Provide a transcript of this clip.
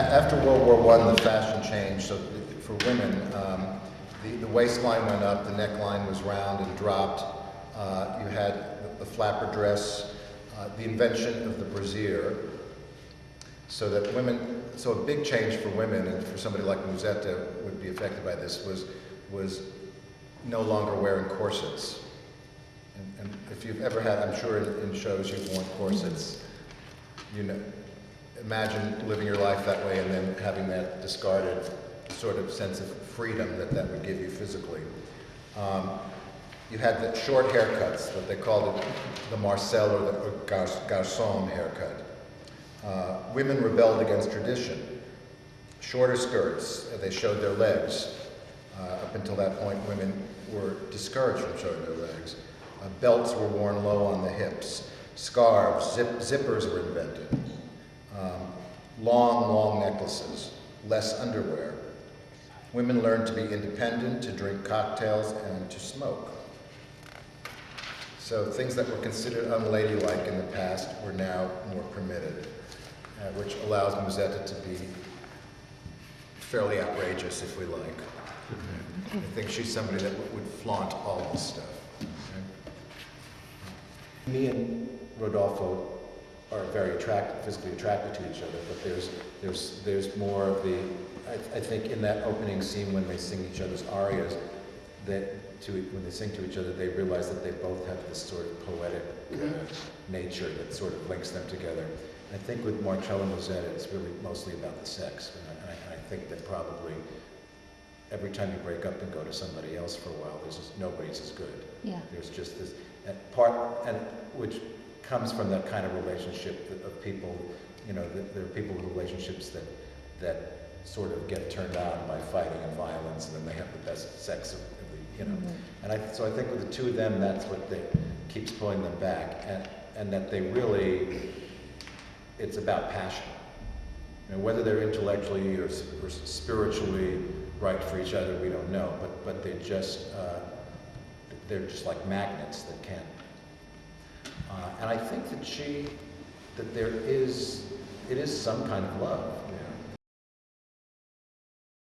after World War I, the fashion changed. So for women, the waistline went up, the neckline was round and dropped. You had the flapper dress, the invention of the brassiere, so that women. So a big change for women, and for somebody like Musetta would be affected by this, was no longer wearing corsets. And if you've ever had, I'm sure in shows you've worn corsets, you know, imagine living your life that way and then having that discarded sort of sense of freedom that would give you physically. You had the short haircuts, what they called it, the Marcel or the Garçon haircut. Women rebelled against tradition. Shorter skirts, they showed their legs. Up until that point, women were discouraged from showing their legs. Belts were worn low on the hips. Scarves, zippers were invented. Long necklaces, less underwear. Women learned to be independent, to drink cocktails, and to smoke. So things that were considered unladylike in the past were now more permitted, which allows Musetta to be fairly outrageous, if we like. I think she's somebody that would flaunt all this stuff. Okay? Me and Rodolfo are very physically attracted to each other, but there's more of the, I think in that opening scene when they sing each other's arias, when they sing to each other, they realize that they both have this sort of poetic nature that sort of links them together. I think with Marcello Musetta, it's really mostly about the sex, and I think that probably every time you break up and go to somebody else for a while, nobody's as good. Yeah. There's just this which comes from that kind of relationship of people, you know, there are people with relationships that sort of get turned on by fighting and violence, and then they have the best sex of the, you know. Mm-hmm. So I think with the two of them, that's what keeps pulling them back, and that they really, it's about passion. You know, whether they're intellectually or spiritually right for each other, we don't know, but they're just like magnets that can. And I think that it is some kind of love.